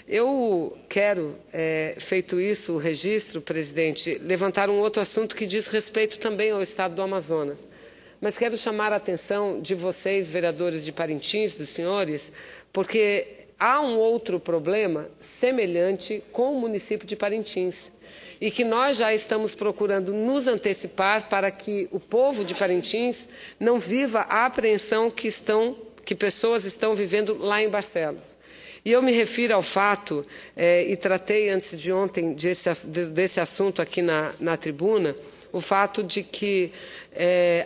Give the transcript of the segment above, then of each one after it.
Eu quero, feito isso, o registro, presidente, levantar um outro assunto que diz respeito também ao Estado do Amazonas. Mas quero chamar a atenção de vocês, vereadores de Parintins, dos senhores, porque há um outro problema semelhante com o município de Parintins e que nós já estamos procurando nos antecipar para que o povo de Parintins não viva a apreensão que pessoas estão vivendo lá em Barcelos. E eu me refiro ao fato, e tratei antes de ontem desse assunto aqui na tribuna, o fato de que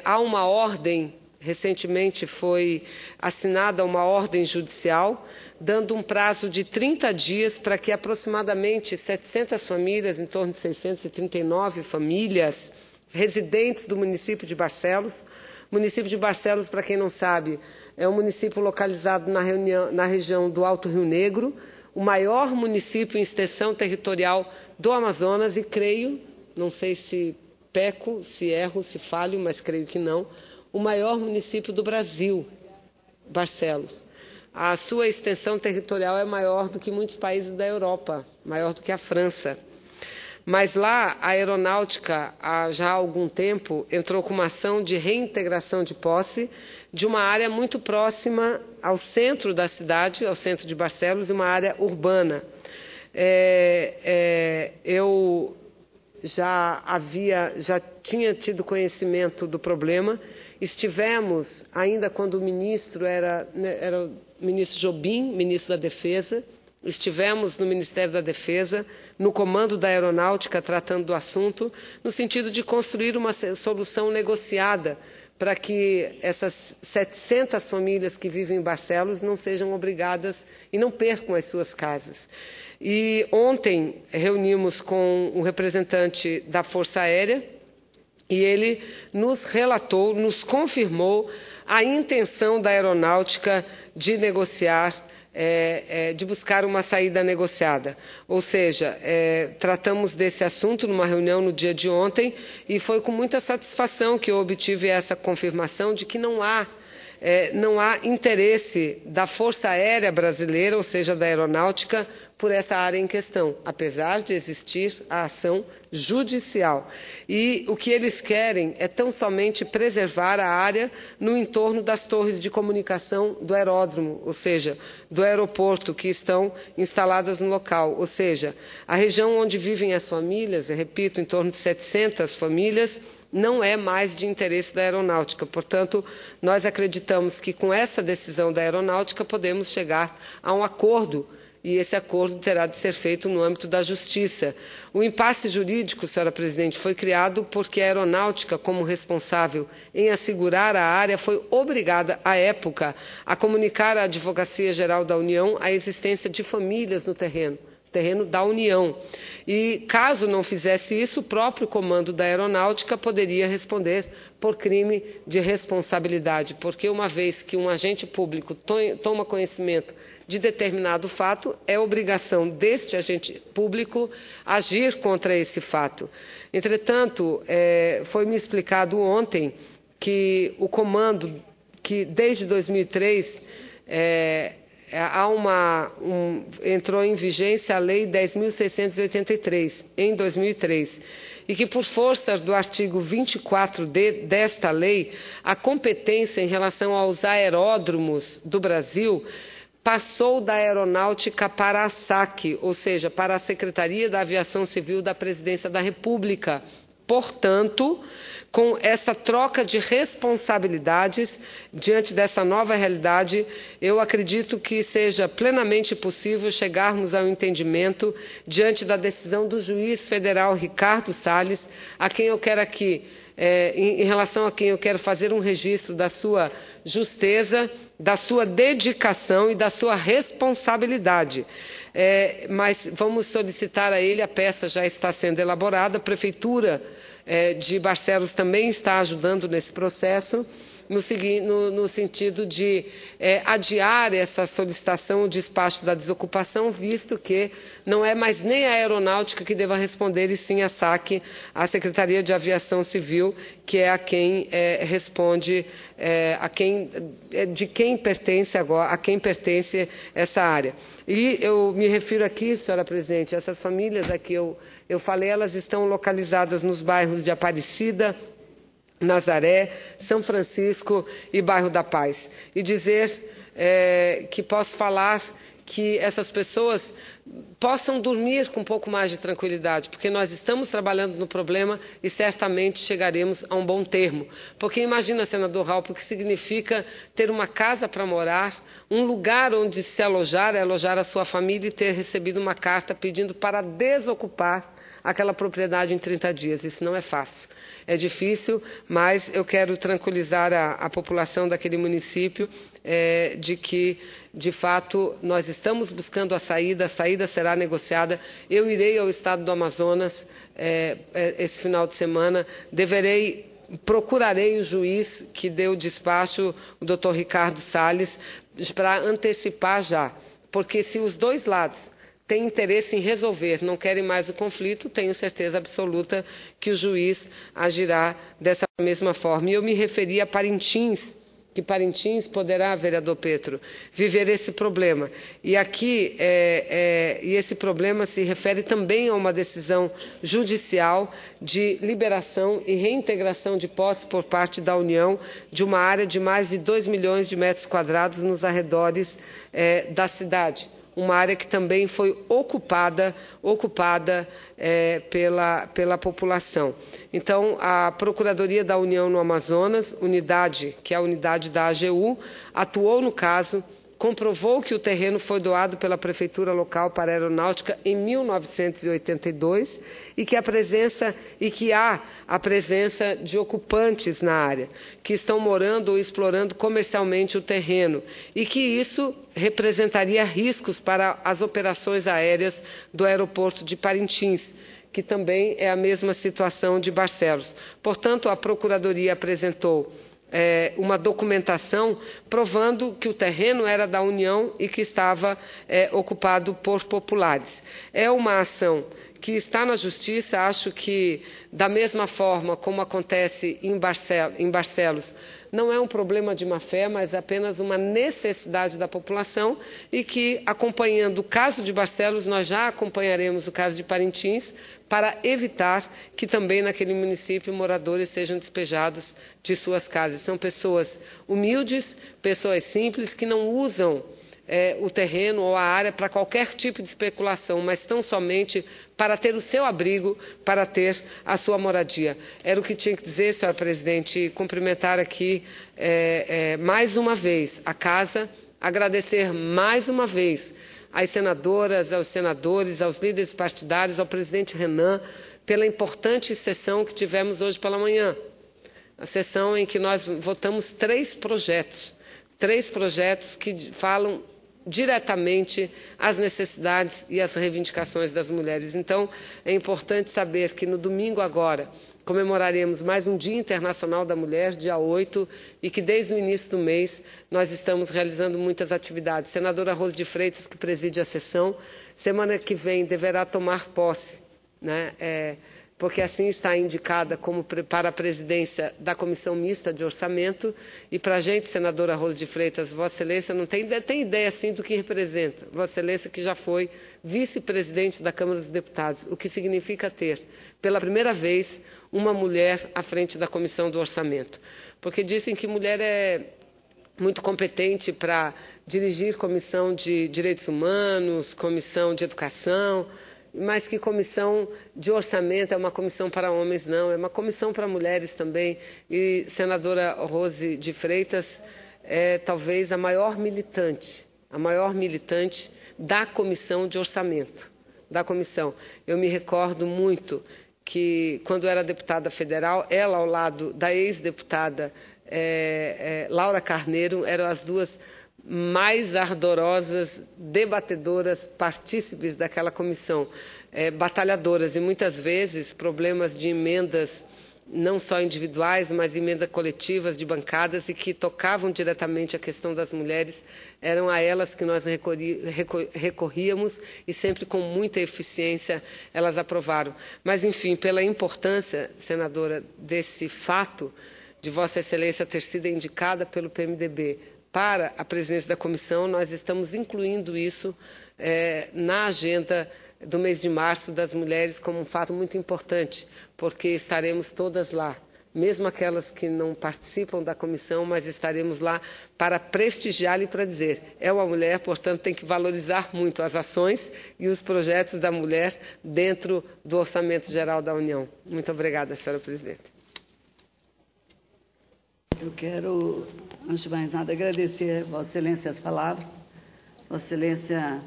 há uma ordem, recentemente foi assinada uma ordem judicial, dando um prazo de 30 dias para que aproximadamente 700 famílias, em torno de 639 famílias, residentes do município de Barcelos. O município de Barcelos, para quem não sabe, é um município localizado na região do Alto Rio Negro, o maior município em extensão territorial do Amazonas e creio, não sei se peco, se erro, se falho, mas creio que não, o maior município do Brasil, Barcelos. A sua extensão territorial é maior do que muitos países da Europa, maior do que a França. Mas lá, a aeronáutica, há já algum tempo, entrou com uma ação de reintegração de posse de uma área muito próxima ao centro da cidade, ao centro de Barcelos, e uma área urbana. Eu já tinha tido conhecimento do problema. Estivemos, ainda quando o ministro era o ministro Jobim, ministro da Defesa, estivemos no Ministério da Defesa, no comando da aeronáutica, tratando do assunto, no sentido de construir uma solução negociada para que essas 700 famílias que vivem em Barcelos não sejam obrigadas e não percam as suas casas. E ontem reunimos com um representante da Força Aérea e ele nos relatou, nos confirmou a intenção da aeronáutica de negociar, de buscar uma saída negociada. Ou seja, tratamos desse assunto numa reunião no dia de ontem e foi com muita satisfação que eu obtive essa confirmação de que não há interesse da Força Aérea Brasileira, ou seja, da aeronáutica, por essa área em questão, apesar de existir a ação judicial. E o que eles querem é tão somente preservar a área no entorno das torres de comunicação do aeródromo, ou seja, do aeroporto, que estão instaladas no local. Ou seja, a região onde vivem as famílias, eu repito, em torno de 700 famílias, não é mais de interesse da aeronáutica. Portanto, nós acreditamos que com essa decisão da aeronáutica podemos chegar a um acordo e esse acordo terá de ser feito no âmbito da justiça. O impasse jurídico, senhora presidente, foi criado porque a aeronáutica, como responsável em assegurar a área, foi obrigada, à época, a comunicar à Advocacia Geral da União a existência de famílias no terreno da União. E, caso não fizesse isso, o próprio comando da aeronáutica poderia responder por crime de responsabilidade, porque uma vez que um agente público toma conhecimento de determinado fato, é obrigação deste agente público agir contra esse fato. Entretanto, foi-me explicado ontem que o comando, que desde 2003, entrou em vigência a Lei 10.683, em 2003, e que, por força do artigo 24D desta lei, a competência em relação aos aeródromos do Brasil passou da aeronáutica para a SAC, ou seja, para a Secretaria da Aviação Civil da Presidência da República. Portanto, com essa troca de responsabilidades, diante dessa nova realidade, eu acredito que seja plenamente possível chegarmos ao entendimento diante da decisão do juiz federal Ricardo Salles, a quem eu quero aqui, em relação a quem eu quero fazer um registro da sua justeza, da sua dedicação e da sua responsabilidade. Mas vamos solicitar a ele, a peça já está sendo elaborada, a Prefeitura de Barcelos também está ajudando nesse processo, no sentido de adiar essa solicitação, o despacho da desocupação, visto que não é mais nem a Aeronáutica que deva responder, e sim a SAC, a Secretaria de Aviação Civil, que é a quem responde, de quem pertence agora, a quem pertence essa área. E eu me refiro aqui, senhora presidente, essas famílias aqui eu falei, elas estão localizadas nos bairros de Aparecida, Nazaré, São Francisco e Bairro da Paz. E dizer que posso falar que essas pessoas possam dormir com um pouco mais de tranquilidade, porque nós estamos trabalhando no problema e certamente chegaremos a um bom termo. Porque imagina, senador Raul, o que significa ter uma casa para morar, um lugar onde se alojar, alojar a sua família e ter recebido uma carta pedindo para desocupar aquela propriedade em 30 dias. Isso não é fácil. É difícil, mas eu quero tranquilizar a população daquele município de que, de fato, nós estamos buscando a saída será negociada. Eu irei ao estado do Amazonas esse final de semana, procurarei o juiz que deu o despacho, o doutor Ricardo Salles, para antecipar já, porque se os dois lados têm interesse em resolver, não querem mais o conflito, tenho certeza absoluta que o juiz agirá dessa mesma forma. E eu me referi a Parintins, que Parintins poderá, vereador Petro, viver esse problema. E aqui, e esse problema se refere também a uma decisão judicial de liberação e reintegração de posse por parte da União de uma área de mais de 2 milhões de metros quadrados nos arredores da cidade. Uma área que também foi ocupada pela população. Então, a Procuradoria da União no Amazonas, que é a unidade da AGU, atuou no caso, comprovou que o terreno foi doado pela Prefeitura local para a Aeronáutica em 1982 e que há a presença de ocupantes na área, que estão morando ou explorando comercialmente o terreno, e que isso representaria riscos para as operações aéreas do aeroporto de Parintins, que também é a mesma situação de Barcelos. Portanto, a Procuradoria apresentou uma documentação provando que o terreno era da União e que estava ocupado por populares. É uma ação que está na Justiça. Acho que, da mesma forma como acontece em Barcelos, não é um problema de má-fé, mas apenas uma necessidade da população, e que, acompanhando o caso de Barcelos, nós já acompanharemos o caso de Parintins, para evitar que também naquele município moradores sejam despejados de suas casas. São pessoas humildes, pessoas simples, que não usam o terreno ou a área para qualquer tipo de especulação, mas tão somente para ter o seu abrigo, para ter a sua moradia. Era o que tinha que dizer, senhora presidente, e cumprimentar aqui mais uma vez a Casa, agradecer mais uma vez às senadoras, aos senadores, aos líderes partidários, ao presidente Renan, pela importante sessão que tivemos hoje pela manhã. A sessão em que nós votamos 3 projetos que falam diretamente às necessidades e às reivindicações das mulheres. Então, é importante saber que no domingo agora comemoraremos mais um Dia Internacional da Mulher, dia 8, e que desde o início do mês nós estamos realizando muitas atividades. Senadora Rose de Freitas, que preside a sessão, semana que vem deverá tomar posse, né? Porque assim está indicada para a presidência da Comissão Mista de Orçamento. E para a gente, senadora Rose de Freitas, Vossa Excelência não tem ideia assim do que representa. Vossa Excelência que já foi vice-presidente da Câmara dos Deputados, o que significa ter, pela primeira vez, uma mulher à frente da Comissão do Orçamento. Porque dizem que mulher é muito competente para dirigir comissão de direitos humanos, comissão de educação, mas que comissão de orçamento é uma comissão para homens, não, é uma comissão para mulheres também. E senadora Rose de Freitas é talvez a maior militante da comissão de orçamento, da comissão. Eu me recordo muito que, quando era deputada federal, ela, ao lado da ex-deputada Laura Carneiro, eram as duas mais ardorosas, debatedoras, partícipes daquela comissão, batalhadoras, e muitas vezes problemas de emendas não só individuais, mas emendas coletivas de bancadas e que tocavam diretamente a questão das mulheres. Eram a elas que nós recorríamos e sempre com muita eficiência elas aprovaram. Mas, enfim, pela importância, senadora, desse fato de Vossa Excelência ter sido indicada pelo PMDB para a presidência da comissão, nós estamos incluindo isso na agenda do mês de março das mulheres como um fato muito importante, porque estaremos todas lá, mesmo aquelas que não participam da comissão, mas estaremos lá para prestigiar e para dizer, é uma mulher, portanto tem que valorizar muito as ações e os projetos da mulher dentro do Orçamento Geral da União. Muito obrigada, senhora presidente. Eu quero, antes de mais nada, agradecer a Vossa Excelência as palavras. Vossa Excelência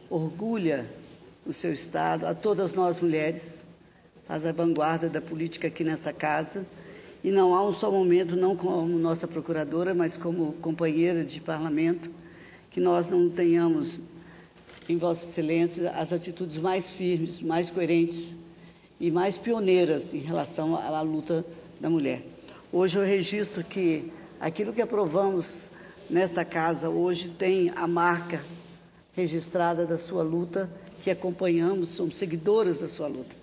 orgulha o seu Estado, a todas nós mulheres, faz a vanguarda da política aqui nessa casa, e não há um só momento, não como nossa procuradora, mas como companheira de parlamento, que nós não tenhamos, em Vossa Excelência, as atitudes mais firmes, mais coerentes e mais pioneiras em relação à luta da mulher. Hoje eu registro que aquilo que aprovamos nesta casa hoje tem a marca registrada da sua luta, que acompanhamos, somos seguidoras da sua luta.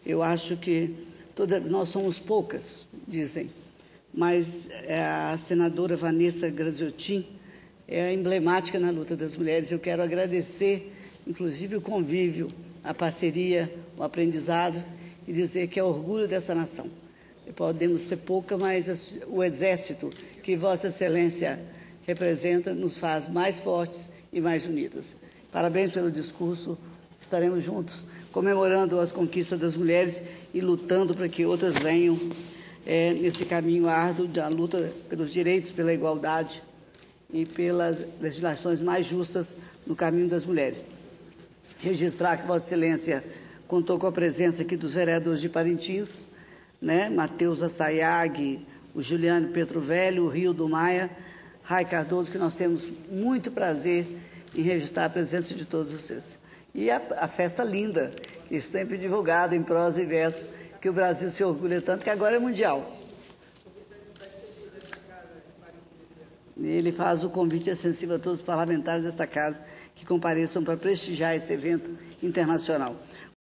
Eu acho que nós somos poucas, dizem, mas a senadora Vanessa Graziotin é emblemática na luta das mulheres. Eu quero agradecer, inclusive, o convívio, a parceria, o aprendizado e dizer que é orgulho dessa nação. Podemos ser pouca, mas o Exército que Vossa Excelência representa nos faz mais fortes e mais unidas. Parabéns pelo discurso. Estaremos juntos comemorando as conquistas das mulheres e lutando para que outras venham nesse caminho árduo da luta pelos direitos, pela igualdade e pelas legislações mais justas no caminho das mulheres. Registrar que Vossa Excelência contou com a presença aqui dos vereadores de Parintins, Matheus Assayag, o Juliano Petrovelli, o Rildo Maia, Rai Cardoso, que nós temos muito prazer em registrar a presença de todos vocês. E a festa linda, que é sempre divulgada em prosa e verso, que o Brasil se orgulha tanto, que agora é mundial. E ele faz o convite extensivo a todos os parlamentares desta casa que compareçam para prestigiar esse evento internacional.